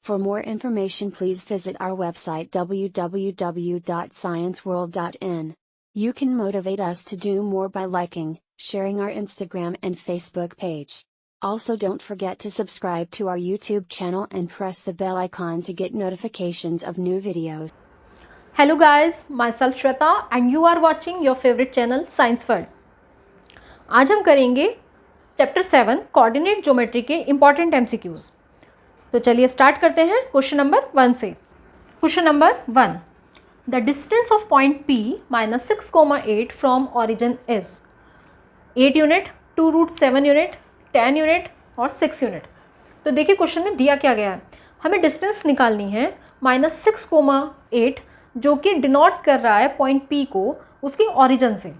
For more information, please visit our website www.scienceworld.in. You can motivate us to do more by liking, sharing our Instagram and Facebook page. Also, don't forget to subscribe to our YouTube channel and press the bell icon to get notifications of new videos. Hello guys, myself Shweta and you are watching your favorite channel Science World. आज हम करेंगे chapter 7 coordinate geometry के important MCQs. तो चलिए start करते हैं question number 1 से। Question number 1, the distance of point P minus 6,8 from origin is 8 unit, 2√7 unit, 10 unit और 6 यूनिट। तो देखिए क्वेश्चन में दिया क्या गया है, हमें डिस्टेंस निकालनी है माइनस 6,8 जो कि डिनोट कर रहा है पॉइंट P को उसकी ऑरिजिन से।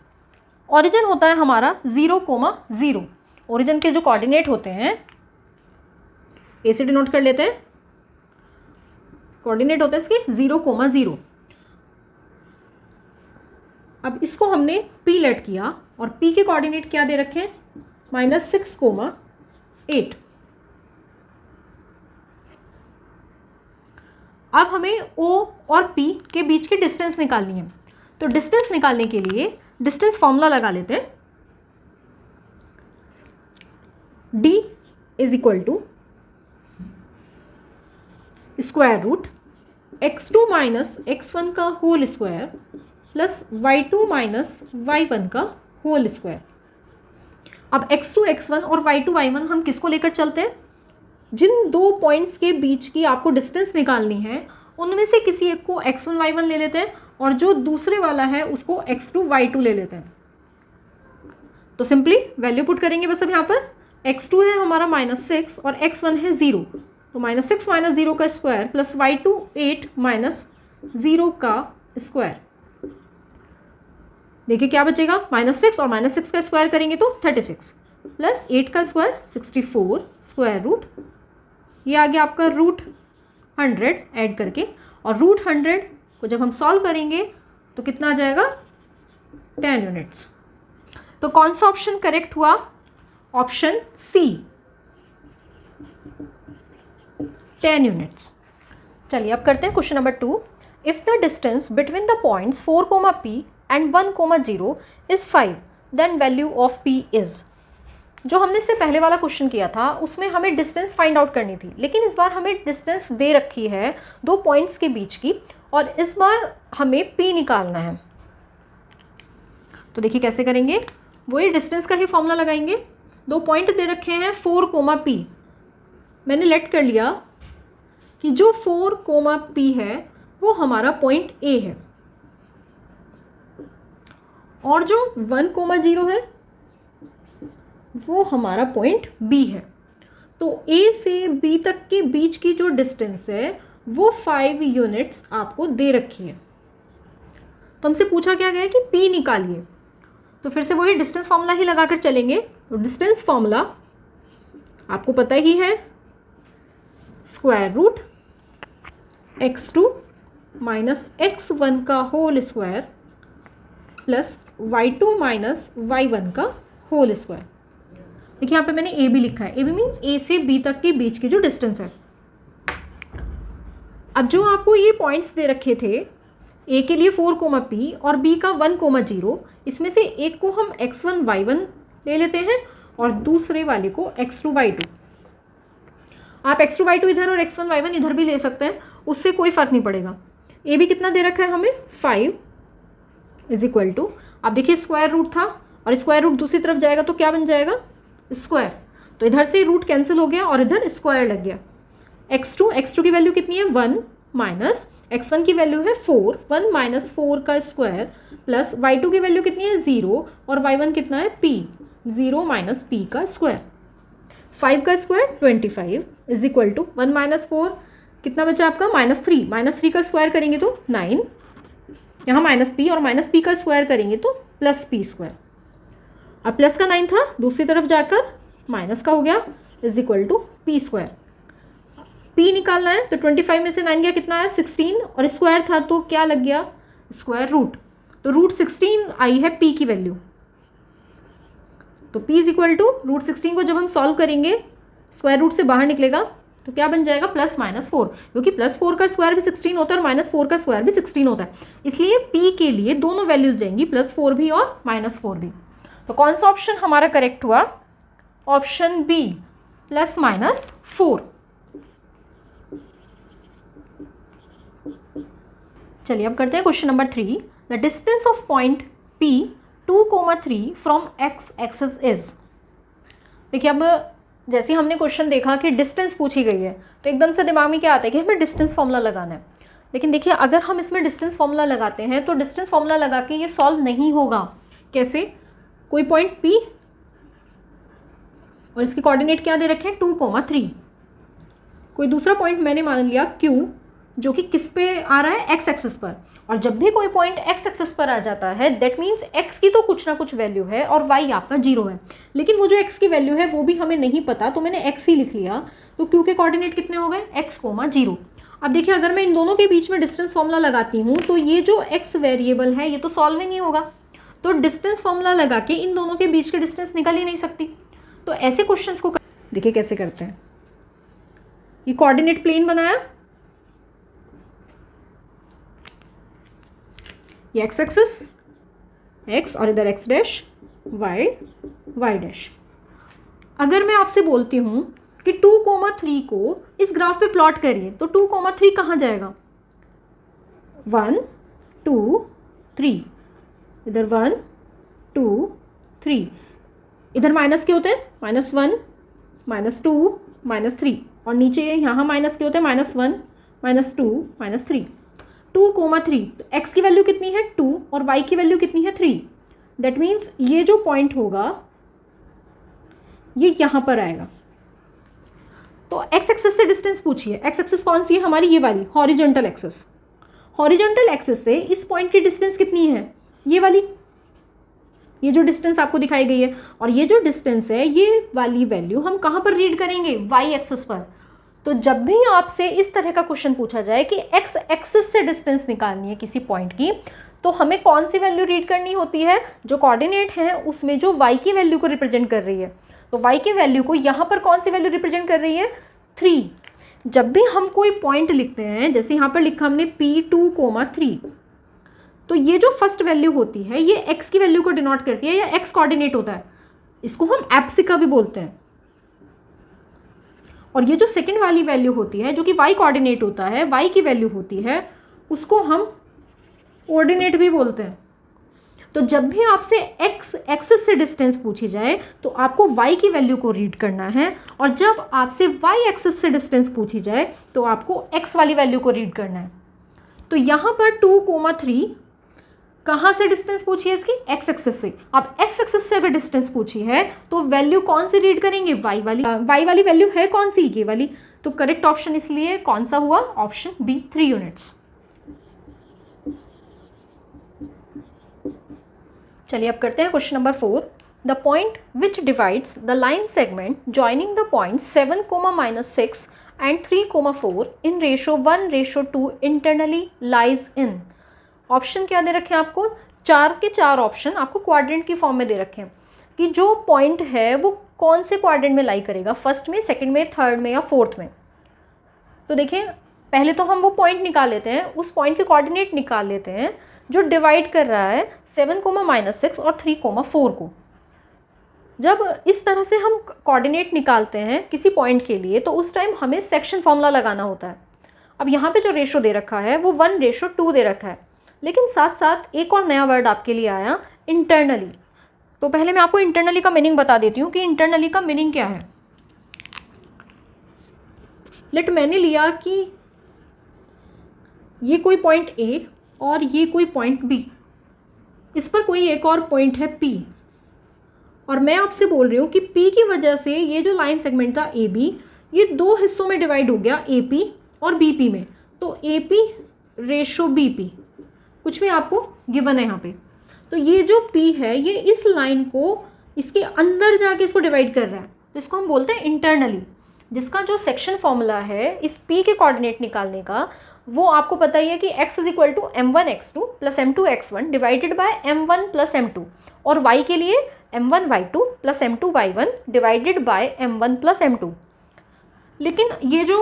ऑरिजिन होता है हमारा 0,0। ओरिजिन के जो कोऑर्डिनेट होते हैं ए से डिनोट कर लेते हैं, कोऑर्डिनेट होता है इसके 0,0। अब इसको हमने P लेट किया और P के कोऑर्डिनेट क्या दे रखे हैं, माइनस 6,8। अब हमें O और P के बीच की डिस्टेंस निकालनी है। तो डिस्टेंस निकालने के लिए डिस्टेंस फॉर्मूला लगा लेते हैं। D is equal to square root x2 minus x1 का whole square plus y2 minus y1 का होल स्क्वायर। अब x2 x1 और y2 y1 हम किसको लेकर चलते हैं, जिन दो पॉइंट्स के बीच की आपको डिस्टेंस निकालनी है उनमें से किसी एक को x1 y1 ले लेते हैं और जो दूसरे वाला है उसको x2 y2 ले लेते हैं। तो सिंपली वैल्यू पुट करेंगे बस। अब यहाँ पर x2 है हमारा -6 और x1 है 0, तो -6 माइनस 0 का स्क्वायर प्लस y2 8 माइनस 0 का स्क्वायर। देखिए क्या बचेगा, -6 और -6 का स्क्वायर करेंगे तो 36 प्लस 8 का स्क्वायर 64 स्क्वायर रूट, ये आ गया आपका √100 ऐड करके। और √100 को जब हम सॉल्व करेंगे तो कितना आ जाएगा, 10 यूनिट्स। तो कौन सा ऑप्शन करेक्ट हुआ, ऑप्शन सी 10 यूनिट्स। चलिए अब करते हैं question number 2। If the distance between the points 4, P and 1, 0 is 5 then value of P is. जो हमने इससे पहले वाला क्वेश्चन किया था उसमें हमें डिस्टेंस फाइंड आउट करनी थी, लेकिन इस बार हमें डिस्टेंस दे रखी है दो पॉइंट्स के बीच की और इस बार हमें P निकालना है। तो देखिए कैसे करेंगे, वही डिस्टेंस का ही फॉर्मूला लगाएंगे। दो पॉइंट दे रखे हैं 4, P। मैंने लेट कर लिया कि जो 4, P है वो हमारा पॉइंट A है और जो 1, 0 है वो हमारा पॉइंट B है। तो A से B तक के बीच की जो डिस्टेंस है वो 5 यूनिट्स आपको दे रखी है। तो हमसे पूछा क्या गया है कि P निकालिए, तो फिर से वही डिस्टेंस फॉर्मूला ही लगाकर चलेंगे। तो डिस्टेंस फॉर्मूला आपको पता ही है, square root x2 minus x1 का whole square plus y2 minus y1 का होल स्क्वायर। देखिए यहाँ पे मैंने ए बी लिखा है, ए बी मीन्स ए से बी तक के बीच की जो डिस्टेंस है। अब जो आपको ये पॉइंट्स दे रखे थे, ए के लिए 4, P और बी का 1, 0, इसमें से एक को हम x1 y1 ले लेते हैं और दूसरे वाले को x2 y2। आप x2 y2 इधर और x1 y1 इधर भी ले सकते हैं, उससे कोई फ़र्क नहीं पड़ेगा। ए बी कितना दे रखा है हमें, 5 इज इक्वल टू, अब देखिए स्क्वायर रूट था और स्क्वायर रूट दूसरी तरफ जाएगा तो क्या बन जाएगा, स्क्वायर। तो इधर से रूट कैंसिल हो गया और इधर स्क्वायर लग गया। x2 की वैल्यू कितनी है, 1 माइनस x1 की वैल्यू है 4, 1 माइनस 4 का स्क्वायर प्लस y2 की वैल्यू कितनी है 0 और y1 कितना है P, 0 माइनस P का स्क्वायर। 5 का square 25 is equal to 1 minus 4 कितना बचा आपका, -3 का स्क्वायर करेंगे तो 9, यहाँ -P और -P का स्क्वायर करेंगे तो +P स्क्वायर। अब प्लस का 9 था, दूसरी तरफ जाकर माइनस का हो गया, is equal to P square. P निकालना है तो 25 में से 9 गया कितना है, 16 और स्क्वायर था तो क्या लग गया, स्क्वायर रूट। तो √16 आई है P की वैल्यू। तो P इज इक्वल टू √16 को जब हम सॉल्व करेंगे स्क्वायर रूट से बाहर निकलेगा तो क्या बन जाएगा +-4, क्योंकि +4 का स्क्वायर भी 16 होता है और -4 का स्क्वायर भी 16 होता है, इसलिए p के लिए दोनों वैल्यूज जाएंगी, +4 भी और -4 भी। तो कौन सा ऑप्शन हमारा करेक्ट हुआ? Option B, +-4। चलिए अब करते हैं question number 3। The distance of point P 2,3 from x axis is. देखिए अब जैसे हमने क्वेश्चन देखा कि डिस्टेंस पूछी गई है तो एकदम से दिमाग में क्या आता है कि हमें डिस्टेंस फॉर्मूला लगाना है। लेकिन देखिए अगर हम इसमें डिस्टेंस फॉर्मूला लगाते हैं तो डिस्टेंस फॉर्मूला लगा के ये सॉल्व नहीं होगा। कैसे? कोई पॉइंट P और इसके कोऑर्डिनेट क्या दे रखे हैं 2,3, कोई दूसरा पॉइंट मैंने मान लिया Q जो कि किस पे आ रहा है x एक्सिस पर, और जब भी कोई पॉइंट x एक्सिस पर आ जाता है दैट मीन्स x की तो कुछ ना कुछ वैल्यू है और y आपका 0 है, लेकिन वो जो x की वैल्यू है वो भी हमें नहीं पता, तो मैंने x ही लिख लिया। तो q के कोऑर्डिनेट कितने हो गए x, 0। अब देखिए अगर मैं इन दोनों के बीच में डिस्टेंस फॉर्मूला लगाती हूँ तो ये जो x वेरिएबल है ये तो सॉल्व ही नहीं होगा, तो डिस्टेंस फॉर्मूला लगा के इन दोनों के बीच के डिस्टेंस निकल ही नहीं सकती। तो ऐसे क्वेश्चंस को देखिए कैसे करते हैं। ये कोऑर्डिनेट प्लेन बनाया, ये एक्स एक्सिस x और इधर x डैश y डैश। अगर मैं आपसे बोलती हूँ कि 2,3 को इस ग्राफ पे प्लॉट करिए तो 2,3 कहाँ जाएगा? 1 2 3, इधर 1 2 3, इधर माइनस के होते हैं -1 -2 -3, और नीचे यहाँ माइनस के होते हैं -1 -2 -3। 2,3, तो x की वैल्यू कितनी है 2 और y की वैल्यू कितनी है 3। दैट मीन्स ये जो पॉइंट होगा ये यहाँ पर आएगा। तो x एक्सिस से डिस्टेंस पूछिए, x एक्सिस कौन सी है हमारी? ये वाली हॉरिजॉन्टल एक्सिस। हॉरिजॉन्टल एक्सिस से इस पॉइंट की डिस्टेंस कितनी है? ये वाली, ये जो डिस्टेंस आपको दिखाई गई है, और ये जो डिस्टेंस है ये वाली वैल्यू हम कहाँ पर रीड करेंगे? y एक्सिस पर। तो जब भी आपसे इस तरह का क्वेश्चन पूछा जाए कि x एक्सिस से डिस्टेंस निकालनी है किसी पॉइंट की, तो हमें कौन सी वैल्यू रीड करनी होती है? जो कोऑर्डिनेट है उसमें जो y की वैल्यू को रिप्रेजेंट कर रही है, तो y की वैल्यू को यहाँ पर कौन सी वैल्यू रिप्रेजेंट कर रही है? 3। जब भी हम कोई पॉइंट लिखते हैं, जैसे यहाँ पर लिखा हमने P 2,3, तो ये जो फर्स्ट वैल्यू होती है ये x की वैल्यू को डिनोट करती है, या x कोऑर्डिनेट होता है, इसको हम एप्सिका भी बोलते हैं। और ये जो सेकंड वाली वैल्यू होती है जो कि y कोऑर्डिनेट होता है, y की वैल्यू होती है, उसको हम ऑर्डिनेट भी बोलते हैं। तो जब भी आपसे x एक्सिस से डिस्टेंस पूछी जाए तो आपको y की वैल्यू को रीड करना है, और जब आपसे y एक्सिस से डिस्टेंस पूछी जाए तो आपको x वाली वैल्यू को रीड करना है। तो यहाँ पर 2,3 कहाँ से डिस्टेंस पूछी है? इसकी x एक्सिस से। अब x एक्सिस से अगर डिस्टेंस पूछी है तो वैल्यू कौन सी रीड करेंगे? y वाली। y वाली वैल्यू है कौन सी? ये वाली। तो करेक्ट ऑप्शन इसलिए कौन सा हुआ? Option B, 3 units. चलिए अब करते हैं question number 4। The point which divides the line segment joining the point 7, -6 and 3, 4 in ratio 1:2 internally lies in. Option क्या दे रखे हैं आपको? 4 के 4 ऑप्शन आपको क्वाड्रेंट की फॉर्म में दे रखे हैं कि जो पॉइंट है वो कौन से क्वाड्रेंट में लाई करेगा, फर्स्ट में, सेकंड में, थर्ड में या फोर्थ में। तो देखिए पहले तो हम वो पॉइंट निकाल लेते हैं, उस पॉइंट के कोऑर्डिनेट निकाल लेते हैं जो डिवाइड कर रहा है 7, -6 और 3, 4 को। जब इस तरह से हम कोऑर्डिनेट निकालते हैं किसी पॉइंट के लिए तो उस टाइम हमें सेक्शन फॉर्मूला लगाना होता है। अब यहाँ पे जो रेशो दे रखा है वो 1:2 दे रखा है, लेकिन साथ साथ एक और नया वर्ड आपके लिए आया, इंटरनली। तो पहले मैं आपको इंटरनली का मीनिंग बता देती हूँ कि इंटरनली का मीनिंग क्या है। लेट मैंने लिया कि ये कोई पॉइंट A और ये कोई पॉइंट B, इस पर कोई एक और पॉइंट है P, और मैं आपसे बोल रही हूँ कि P की वजह से ये जो लाइन सेगमेंट था AB ये 2 हिस्सों में डिवाइड हो गया, AP और BP में। तो AP/BP कुछ भी आपको गिवन है यहाँ पे। तो ये जो P है ये इस लाइन को इसके अंदर जाके इसको डिवाइड कर रहा है, तो इसको हम बोलते हैं इंटरनली। जिसका जो सेक्शन फॉर्मूला है इस P के कोऑर्डिनेट निकालने का वो आपको पता ही है कि x = m1x2 + m2x1 divided by m1 + m2, और y के लिए m1y2 + m2y1 divided by m1 + m2। लेकिन ये जो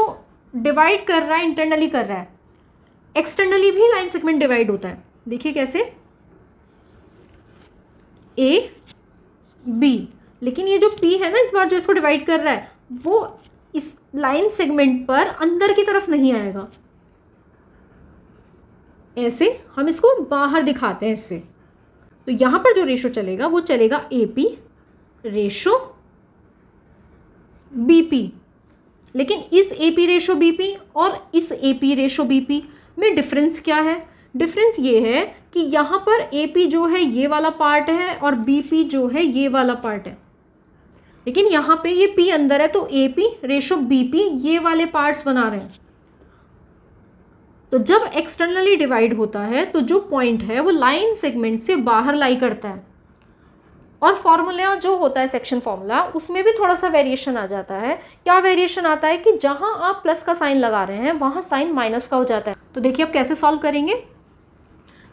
डिवाइड कर रहा है इंटरनली कर रहा है, एक्सटर्नली भी लाइन सेगमेंट डिवाइड होता है। देखिए कैसे, ए बी, लेकिन ये जो पी है ना इस बार जो इसको डिवाइड कर रहा है वो इस लाइन सेगमेंट पर अंदर की तरफ नहीं आएगा, ऐसे हम इसको बाहर दिखाते हैं इससे। तो यहाँ पर जो रेशो चलेगा वो चलेगा A P ratio B P. लेकिन इस A P ratio B P और इस A P ratio B P में डिफरेंस क्या है? डिफरेंस ये है कि यहाँ पर ए पी जो है ये वाला पार्ट है और बी पी जो है ये वाला पार्ट है, लेकिन यहाँ पे ये पी अंदर है तो A P ratio B P ये वाले पार्ट्स बना रहे हैं। तो जब एक्सटर्नली डिवाइड होता है तो जो पॉइंट है वो लाइन सेगमेंट से बाहर लाई करता है। और फॉर्मूला जो होता है सेक्शन फॉर्मूला उसमें भी थोड़ा सा वेरिएशन आ जाता है। क्या वेरिएशन आता है कि जहां आप प्लस का साइन लगा रहे हैं वहां साइन माइनस का हो जाता है। तो देखिए अब कैसे सॉल्व करेंगे।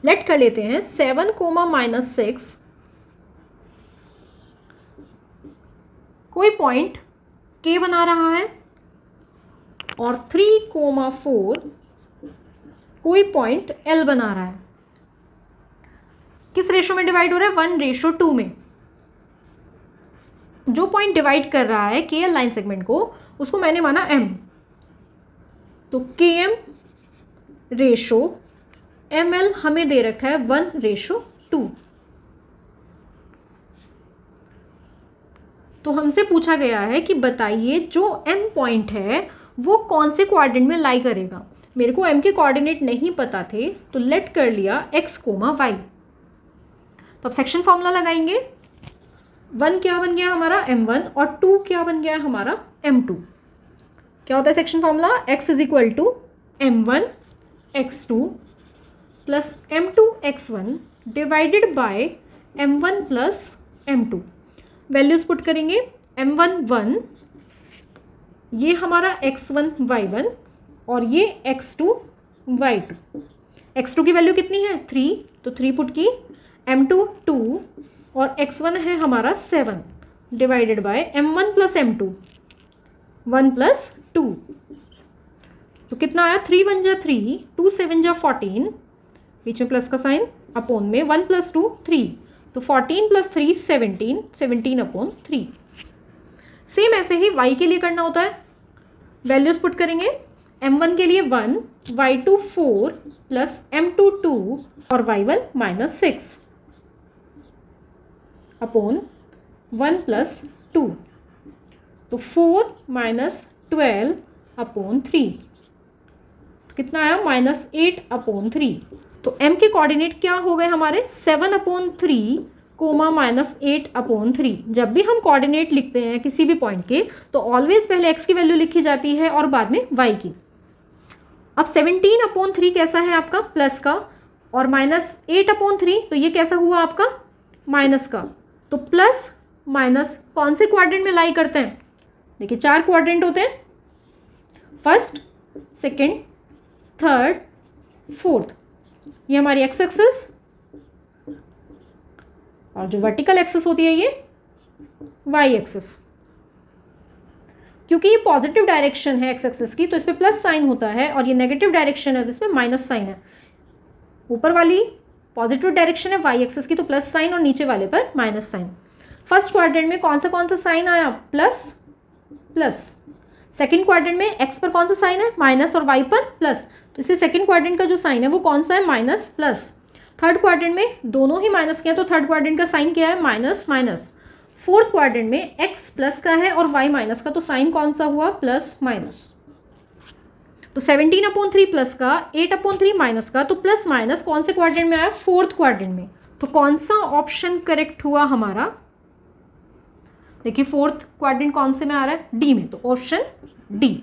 लेट कर लेते हैं 7 कोमा -6 कोई पॉइंट K बना रहा है और 3 कोमा 4 कोई पॉइंट L बना रहा है। किस रेशो में डिवाइड हो रहा है? 1:2 में। जो पॉइंट डिवाइड कर रहा है KL लाइन सेगमेंट को उसको मैंने माना M, तो KM रेशो ML हमें दे रखा है 1:2। तो हमसे पूछा गया है कि बताइए जो M पॉइंट है वो कौन से क्वाड्रेंट में लाई करेगा। मेरे को M के कोऑर्डिनेट नहीं पता थे तो लेट कर लिया x, y। तो अब सेक्शन फॉर्मूला लगाएंगे। 1 क्या बन गया हमारा M1 और 2 क्या बन गया हमारा M2। क्या होता है section formula? x is equal to M1 x2 plus M2 x1 divided by M1 plus M2। Values put करेंगे। M1 1, ये हमारा x1 y1 और ये x2 y2। x2 की वैल्यू कितनी है? 3, तो 3 पुट की। M2 2 और x1 है हमारा 7 divided by M1 plus M2 1 plus 2। तो कितना आया? 3 1 जा 3, 2 7 जा 14, बीच में प्लस का साइन, अपॉन में 1 प्लस 2 3, तो 14 प्लस 3 17, 17 अपॉन 3। सेम ऐसे ही y के लिए करना होता है। वैल्यूज पुट करेंगे। M1 के लिए 1, y2 4 प्लस M2 2 और y1 -6 अपॉन 1 प्लस 2, तो 4 -12 अपॉन 3, तो कितना आया? -8 अपॉन 3। तो m के कोऑर्डिनेट क्या हो गए हमारे? 7 अपॉन 3 कोमा -8 अपॉन 3। जब भी हम कोऑर्डिनेट लिखते हैं किसी भी पॉइंट के तो ऑलवेज पहले x की वैल्यू लिखी जाती है और बाद में y की। अब 17 अपॉन 3 कैसा है आपका? प्लस का, और -8 अपॉन 3 तो ये कैसा हुआ आपका? माइनस का। तो प्लस माइनस कौन से क्वाड्रेंट में लाई करते हैं? देखिए 4 क्वाड्रेंट होते हैं, फर्स्ट, सेकेंड, थर्ड, फोर्थ। ये हमारी एक्स एक्सिस और जो वर्टिकल एक्सिस होती है ये वाई एक्सिस। क्योंकि ये पॉजिटिव डायरेक्शन है एक्स एक्सिस की तो इस पर प्लस साइन होता है, और ये नेगेटिव डायरेक्शन है तो इसमें माइनस साइन है। ऊपर वाली पॉजिटिव डायरेक्शन है वाई एक्सिस की तो प्लस साइन, और नीचे वाले पर माइनस साइन। फर्स्ट क्वाड्रेंट में कौन सा साइन आया? Plus plus. सेकंड क्वाड्रेंट में एक्स पर कौन सा साइन है? माइनस, और वाई पर प्लस, तो इसलिए सेकंड क्वाड्रेंट का जो साइन है वो कौन सा है? Minus plus. थर्ड क्वाड्रेंट में दोनों ही माइनस के हैं तो थर्ड क्वाड्रेंट का साइन क्या है? Minus minus. फोर्थ क्वाड्रेंट में एक्स प्लस का है और वाई माइनस का, तो साइन कौन सा हुआ? Plus minus. तो 17 अपॉन 3 प्लस का, 8 अपॉन 3 माइनस का, तो प्लस माइनस कौन से क्वाड्रेंट में आया? फोर्थ क्वाड्रेंट में। तो कौन सा ऑप्शन करेक्ट हुआ हमारा? देखिए फोर्थ क्वाड्रेंट कौन से में आ रहा है? डी में, तो ऑप्शन डी।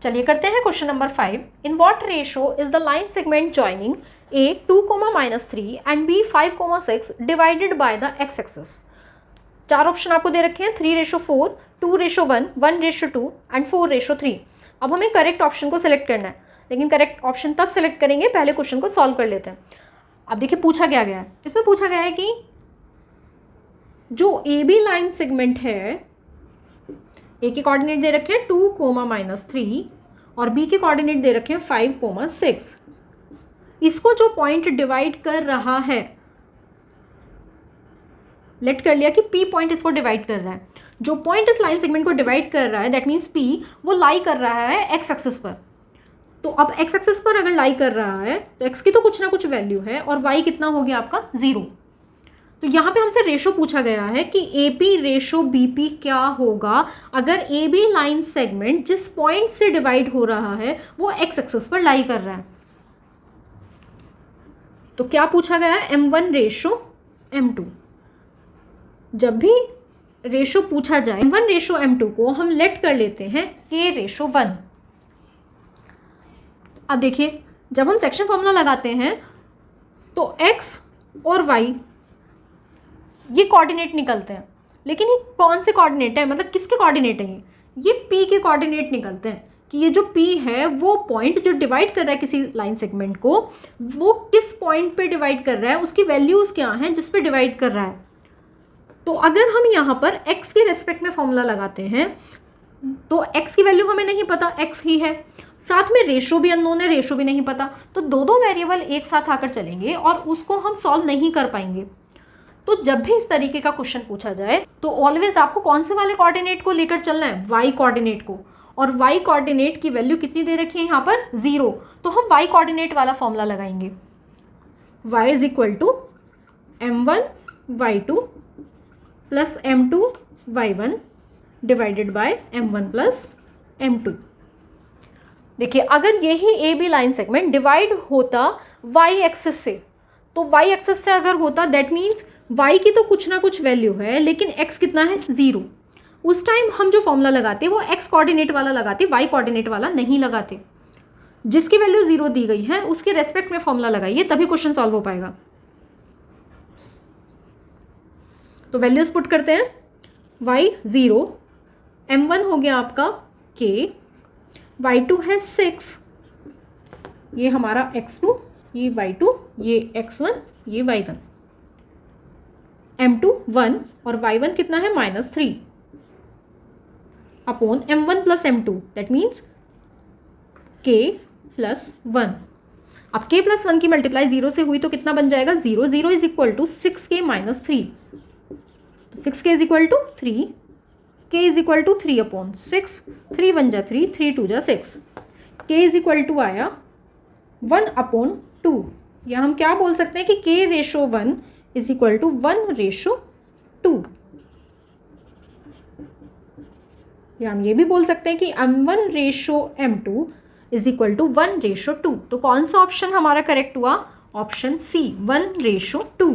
चलिए करते हैं question number 5। In what ratio is the line segment joining A 2,-3 and B 5,6 divided by the x axis? 4 option आपको दे रखे हैं, 3:4, 2:1, 1:2 एंड 4:3। अब हमें करेक्ट ऑप्शन को सिलेक्ट करना है, लेकिन करेक्ट ऑप्शन तब सिलेक्ट करेंगे पहले क्वेश्चन को सॉल्व कर लेते हैं। अब देखिए पूछा क्या गया है, इसमें पूछा गया है कि जो AB लाइन सेगमेंट है ए के कोऑर्डिनेट दे रखे हैं 2, -3 और बी के कोऑर्डिनेट दे रखे हैं 5, 6। इसको जो पॉइंट डिवाइड कर रहा है, लेट कर लिया कि पी पॉइंट इसको डिवाइड कर रहा है, जो पॉइंट इस लाइन सेगमेंट को डिवाइड कर रहा है दैट मीन्स पी, वो लाई कर रहा है एक्स एक्सिस पर। तो अब एक्स एक्सिस पर अगर लाई कर रहा है तो एक्स की तो कुछ ना कुछ वैल्यू है और वाई कितना हो गया आपका 0। तो यहाँ पे हमसे रेशो पूछा गया है कि A P ratio B P क्या होगा अगर ए बी लाइन सेगमेंट जिस पॉइंट से डिवाइड हो रहा है वो एक्स एक्सिस पर लाई कर रहा है। तो क्या पूछा गया है, m1 रेशो m2। जब भी रेशो पूछा जाए m1 रेशो m2 को हम लेट कर लेते हैं k रेशो 1। अब देखिए जब हम सेक्शन फॉर्मूला लगाते हैं तो x और y ये कोऑर्डिनेट निकलते हैं, लेकिन ये कौन से कोऑर्डिनेट है, मतलब किसके कोऑर्डिनेट है, ये p के कोऑर्डिनेट निकलते हैं कि ये जो p है वो पॉइंट जो डिवाइड कर रहा है किसी लाइन सेगमेंट को, वो किस पॉइंट पे डिवाइड कर रहा है, उसकी वैल्यूज़ क्या हैं जिस पे डिवाइड कर रहा है। तो अगर हम यहाँ पर x के रेस्पेक्ट में फॉर्मूला लगाते हैं तो x की वैल्यू हमें नहीं पता, x ही है, साथ में रेशो भी अननोन है, रेशो भी नहीं पता, तो दो वेरिएबल एक साथ आकर चलेंगे और उसको हम सॉल्व नहीं कर पाएंगे। तो जब भी इस तरीके का क्वेश्चन पूछा जाए तो ऑलवेज आपको कौन से वाले कोऑर्डिनेट को लेकर चलना है, y कोऑर्डिनेट को, और y कोऑर्डिनेट की वैल्यू कितनी दे रखी है यहाँ पर 0। तो हम y कोऑर्डिनेट वाला फॉर्मूला लगाएंगे, y is equal to m1 y2 plus m2 y1 divided by m1 plus m2। देखिए अगर यही A B line segment divide होता y एक्सिस से, तो y एक्सिस से अगर होता दैट मीन्स y की तो कुछ ना कुछ वैल्यू है लेकिन x कितना है 0। उस टाइम हम जो फॉर्मूला लगाते वो x कोऑर्डिनेट वाला लगाते, y कोऑर्डिनेट वाला नहीं लगाते। जिसकी वैल्यू 0 दी गई है उसके रेस्पेक्ट में फॉर्मूला लगाइए तभी क्वेश्चन सॉल्व हो पाएगा। तो वैल्यूज पुट करते हैं, y 0, m1 हो गया आपका k, y2 है 6, ये हमारा x2, ये y2, ये x1, ये y1, m2 1 और y1 कितना है -3 upon m1 plus m2 that means k plus 1। अब k प्लस 1 की मल्टीप्लाई 0 से हुई तो कितना बन जाएगा 0, 0 is equal to 6k minus 3, तो 6k is equal to 3, k is equal to 3 upon 6, 3 1 जा 3, 3 2 जा 6, k इज इक्वल टू आया 1 अपॉन 2, या हम क्या बोल सकते हैं कि k ratio 1 is equal to 1 ratio 2, या हम ये भी बोल सकते हैं कि m1 ratio m2 is equal to 1 ratio 2। तो कौन सा ऑप्शन हमारा करेक्ट हुआ, ऑप्शन सी 1 रेशो 2।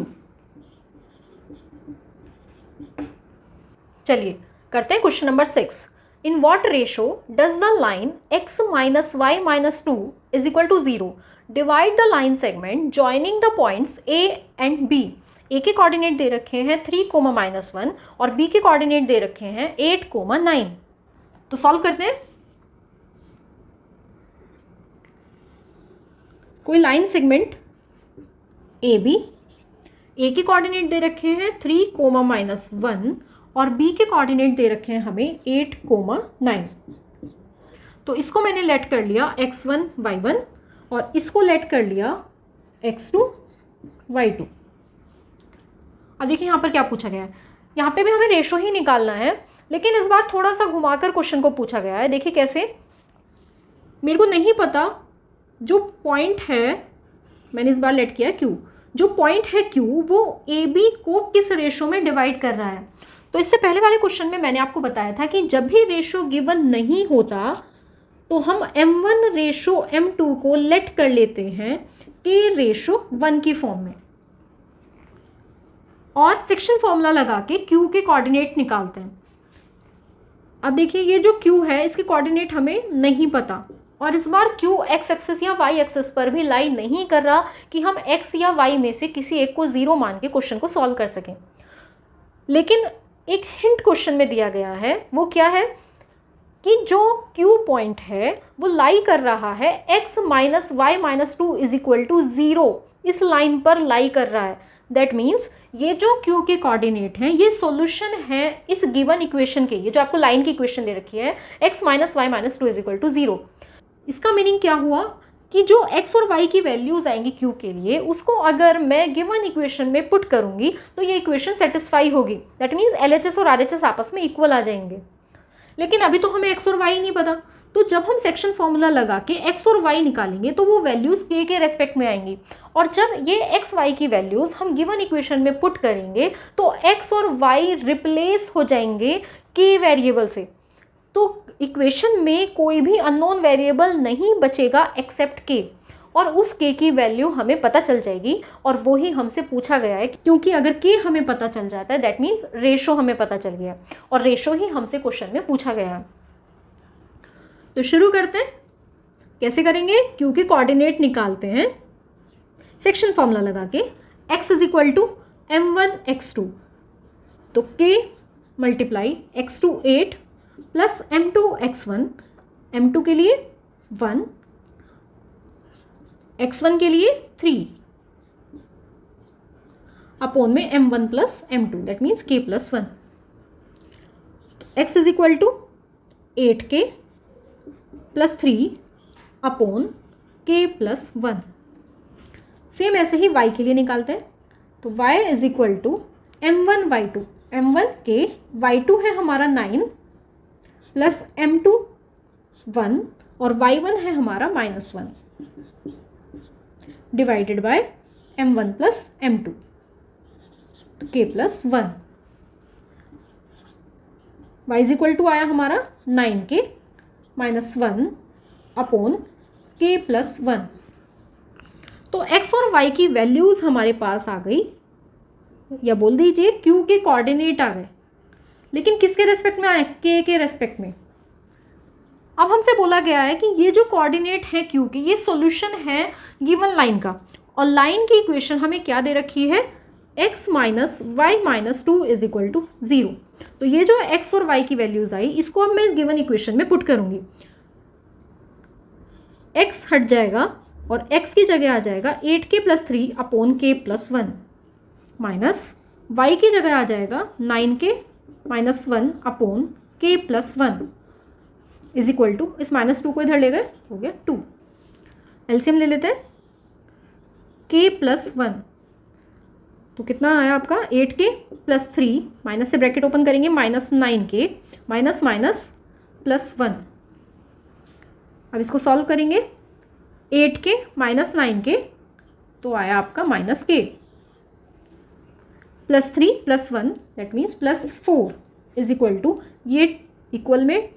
चलिए करते हैं question number 6। In what ratio does the line x minus y minus 2 is equal to 0 divide the line segment joining the points a and b। a के coordinate दे रखे हैं 3, -1 और b के कोऑर्डिनेट दे रखे हैं 8, 9। तो सॉल्व करते हैं। कोई लाइन सेगमेंट ए बी, ए के कोऑर्डिनेट दे रखे हैं 3, -1 और बी के कोऑर्डिनेट दे रखे हैं हमें 8, 9। तो इसको मैंने लेट कर लिया x1 y1 और इसको लेट कर लिया x2 y2। अब देखिए यहाँ पर क्या पूछा गया है, यहाँ पे भी हमें रेशो ही निकालना है, लेकिन इस बार थोड़ा सा घुमाकर क्वेश्चन को पूछा गया है। देखिए कैसे, मेरे को नहीं पता जो पॉइंट है, मैंने इस बार लेट किया Q, जो पॉइंट है Q वो ए बी को किस रेशो में डिवाइड कर रहा है। तो इससे पहले वाले क्वेश्चन में मैंने आपको बताया था कि जब भी रेशो गिवन नहीं होता तो हम m1 रेशो m2 को लेट कर लेते हैं k रेशो 1 की फॉर्म में और सेक्शन फॉर्मूला लगा के Q के कोऑर्डिनेट निकालते हैं। अब देखिए ये जो Q है इसके कोऑर्डिनेट हमें नहीं पता और इस बार Q x एक्सिस या y एक्सिस पर भी लाई नहीं कर रहा कि हम x या y में से किसी एक को 0 मान के क्वेश्चन को सॉल्व कर सकें। लेकिन एक हिंट क्वेश्चन में दिया गया है, वो क्या है कि जो Q पॉइंट है वो लाई कर रहा है x minus y minus 2 is equal to 0, इस लाइन पर लाई कर रहा है। दैट मीन्स ये जो क्यू के कोऑर्डिनेट हैं ये सॉल्यूशन है इस गिवन इक्वेशन के, ये जो आपको लाइन की इक्वेशन दे रखी है x minus Y minus two is equal to 0। इसका मीनिंग क्या हुआ कि जो x और y की वैल्यूज आएंगी q के लिए उसको अगर मैं गिवन इक्वेशन में पुट करूंगी तो ये इक्वेशन सेटिस्फाई होगी। दैट मीन्स LHS और RHS आपस में इक्वल आ जाएंगे। लेकिन अभी तो हमें x और y नहीं पता, तो जब हम सेक्शन फॉर्मूला लगा के x और y निकालेंगे तो वो वैल्यूज k के रेस्पेक्ट में आएंगी, और जब ये x y की वैल्यूज हम गिवन इक्वेशन में पुट करेंगे तो x और y रिप्लेस हो जाएंगे k वेरिएबल से। तो इक्वेशन में कोई भी अननोन वेरिएबल नहीं बचेगा एक्सेप्ट k, और उस k की वैल्यू हमें पता चल जाएगी, और वो ही हमसे पूछा गया है। क्योंकि अगर k हमें पता चल जाता है दैट मीन्स रेशो हमें पता चल गया, और रेशो ही हमसे क्वेश्चन में पूछा गया है। तो शुरू करते हैं। कैसे करेंगे? q के कोऑर्डिनेट निकालते हैं सेक्शन फॉर्मूला लगा के, x is equal to m1 x2, तो k multiply x2 8 plus m2 x1, m2 के लिए 1, x1 के लिए 3 अपोन में m1 plus m2 that means k plus 1। x is equal to 8k plus 3 upon k plus 1। Same ऐसे ही y के लिए निकालते हैं, तो y is equal to m1 y2, m1 k, y2 है हमारा 9 प्लस m2 1 और y1 है हमारा -1 divided by m1 plus m2 तो k plus 1। y is equal to आया हमारा 9k minus 1 upon k plus 1। तो x और y की वैल्यूज हमारे पास आ गई, या बोल दीजिए q के कोऑर्डिनेट आ गए, लेकिन किसके रेस्पेक्ट में आए? k के रेस्पेक्ट में। अब हमसे बोला गया है कि ये जो कोऑर्डिनेट है q के, ये सॉल्यूशन है गिवन लाइन का, और लाइन की इक्वेशन हमें क्या दे रखी है? x minus Y minus two is equal to 0। तो ये जो x और y की वैल्यूज आई इसको अब मैं इस गिवन इक्वेशन में पुट करूंगी। x हट जाएगा और x की जगह आ जाएगा 8k plus 3 upon k plus 1, minus y की जगह आ जाएगा 9k minus 1 upon k plus 1 is equal to, इस -2 को इधर ले गए, हो गया 2। एलसीएम ले लेते हैं, k प्लस 1 तो कितना आया आपका? 8k प्लस 3, माइनस से ब्रैकेट ओपन करेंगे, minus 9k minus minus plus 1। अब इसको सॉल्व करेंगे, 8k माइनस 9k तो आया आपका -k plus 3 plus 1 that means plus 4 is equal to, ये इक्वल में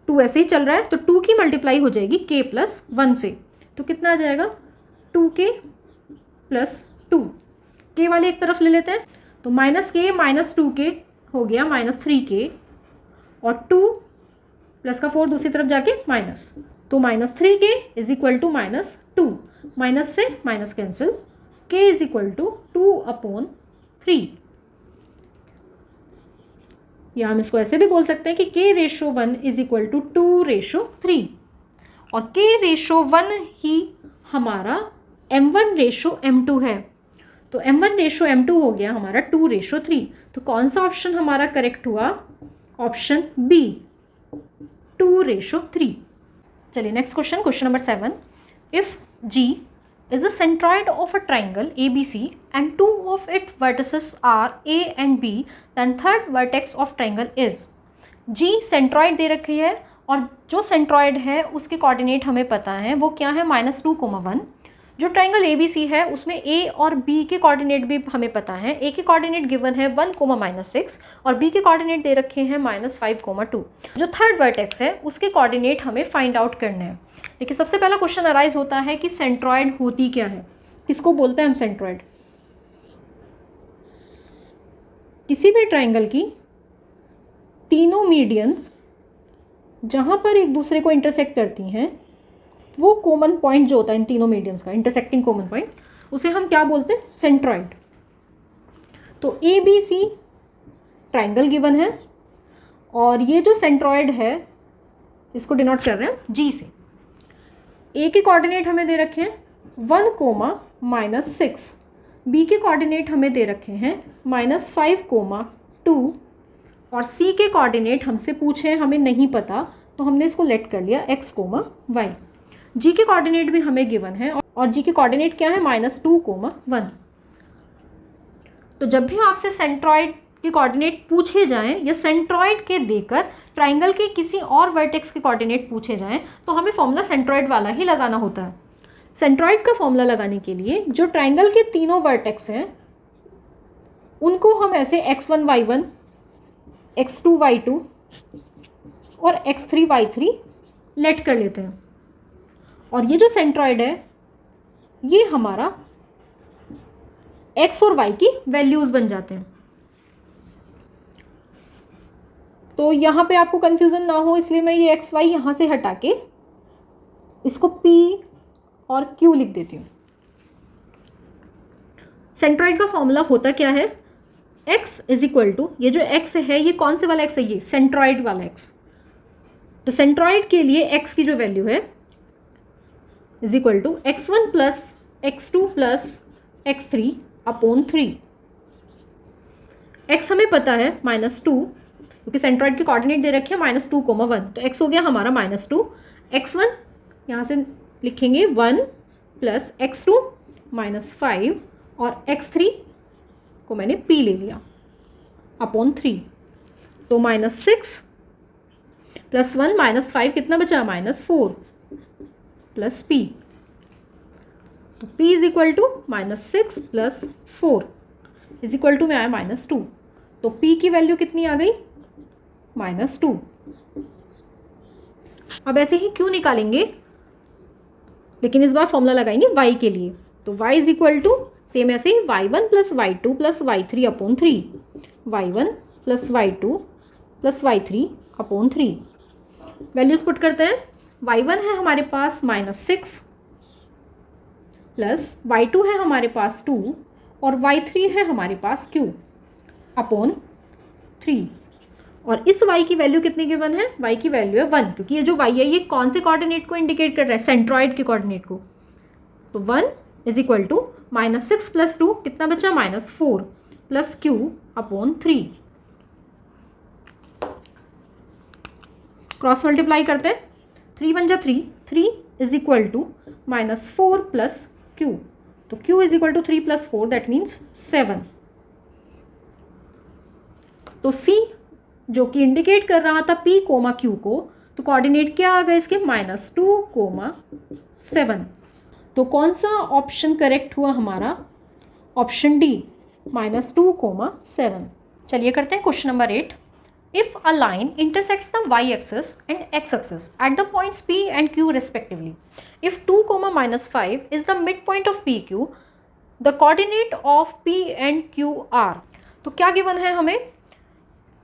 2 ऐसे ही चल रहा है तो 2 की मल्टीप्लाई हो जाएगी k प्लस 1 से, तो कितना आ जाएगा? 2k plus 2। k वाले एक तरफ ले लेते हैं, तो -k माइनस 2k हो गया -3k, और 2 प्लस का 4 दूसरी तरफ जाके माइनस, तो -3k is equal to -2, minus से minus cancel, k is equal to 2 upon 3, या हम इसको ऐसे भी बोल सकते हैं कि k ratio 1 is equal to 2 ratio 3, और k रेशो 1 ही हमारा m1 रेशो m2 है, तो m1 रेशो m2 हो गया हमारा 2 रेशो 3। तो कौन सा ऑप्शन हमारा करेक्ट हुआ? Option B, 2 ratio 3। चलिए next question, question number 7। If G is a centroid of a triangle ABC and two of its vertices are A and B, then third vertex of triangle is G centroid दे रखी है, और जो centroid है उसके coordinate हमें पता है, वो क्या है? -2, 1। जो ट्राइंगल ABC है उसमें A और B के कोऑर्डिनेट भी हमें पता है। A के कोऑर्डिनेट गिवन है 1, -6 और B के कोऑर्डिनेट दे रखे हैं -5, 2। जो थर्ड वर्टेक्स है उसके कोऑर्डिनेट हमें फाइंड आउट करने हैं। देखिए सबसे पहला क्वेश्चन अराइज होता है कि सेंट्रॉइड होती क्या है, किसको बोलते हैं हम सेंट्रॉइड? किसी भी ट्राइंगल की तीनों मीडियंस जहाँ पर एक दूसरे को इंटरसेक्ट करती हैं, वो कॉमन पॉइंट जो होता है इन तीनों मीडियंस का, इंटरसेक्टिंग कॉमन पॉइंट, उसे हम क्या बोलते हैं? सेंट्रॉइड। तो ABC ट्राइंगल गिवन है, और ये जो सेंट्रॉइड है इसको डिनोट कर रहे हैं G से। A के कोऑर्डिनेट हमें दे रखे हैं 1, -6, बी के कोऑर्डिनेट हमें दे रखे हैं -5, 2 और सी के कोऑर्डिनेट हमसे पूछे हैं, हमें नहीं पता, तो हमने इसको लेट कर लिया x, y। जी के कोऑर्डिनेट भी हमें गिवन है और जी के कोऑर्डिनेट क्या है -2, 1। तो जब भी आपसे सेंट्रॉइड के कोऑर्डिनेट पूछे जाएं या सेंट्रॉइड के देकर ट्राइंगल के किसी और वर्टेक्स के कोऑर्डिनेट पूछे जाएं तो हमें फॉर्मूला सेंट्रॉइड वाला ही लगाना होता है। सेंट्रॉइड का फॉर्मूला लगाने के लिए जो ट्राइंगल के तीनों वर्टेक्स हैं उनको हम ऐसे x1, y1, x2, y2 और x3, y3 लेट कर लेते हैं। और ये जो सेंट्रॉइड है ये हमारा x और y की वैल्यूज़ बन जाते हैं। तो यहाँ पे आपको कन्फ्यूज़न ना हो इसलिए मैं ये x, y यहाँ से हटा के इसको p और q लिख देती हूँ। सेंट्रॉइड का फॉर्मूला होता क्या है, x इज इक्वल टू, ये जो x है ये कौन से वाला x है, ये सेंट्रॉइड वाला x। तो सेंट्रॉइड के लिए x की जो वैल्यू है is equal to x1 plus x2 plus x3 upon 3। x हमें पता है -2 क्योंकि सेंट्रॉइड के कोऑर्डिनेट दे रखे हैं -2, 1, तो x हो गया हमारा -2। x1 यहाँ से लिखेंगे 1 प्लस x2 -5 और x3 को मैंने p ले लिया अपॉन 3। तो -6 प्लस 1 -5 कितना बचा, -4 प्लस p। तो p is equal to -6 plus 4 is equal to में आया -2। तो p की वैल्यू कितनी आ गई, -2। अब ऐसे ही q निकालेंगे लेकिन इस बार फॉर्मूला लगाएंगे y के लिए। तो y is equal to same ऐसे ही y1 plus y2 plus y3 upon 3, y1 plus y2 plus y3 upon 3। Values put करते हैं। y1 है हमारे पास -6 प्लस y2 है हमारे पास 2 और y3 है हमारे पास q अपॉन 3। और इस y की वैल्यू कितनी गिवन है, y की वैल्यू है 1 क्योंकि ये जो y है ये कौन से कोऑर्डिनेट को इंडिकेट कर रहा है, सेंट्रॉइड के कोऑर्डिनेट को। तो 1 इज इक्वल टू -6 प्लस 2 कितना बचा, -4 plus q upon 3। Cross multiply करते हैं, 3 1 जा 3, 3 is equal to -4 plus q। तो q is equal to 3 plus 4 that means 7। तो c जो कि इंडिकेट कर रहा था p, q को, तो कोऑर्डिनेट क्या आ गए इसके, -2, 7। तो कौन सा ऑप्शन करेक्ट हुआ हमारा, ऑप्शन डी, -2, 7। चलिए करते हैं question number 8। If a line intersects the y axis and x axis at the points p and q respectively, if 2, -5 is the midpoint of pq, the coordinate of p and q are। तो क्या given है हमें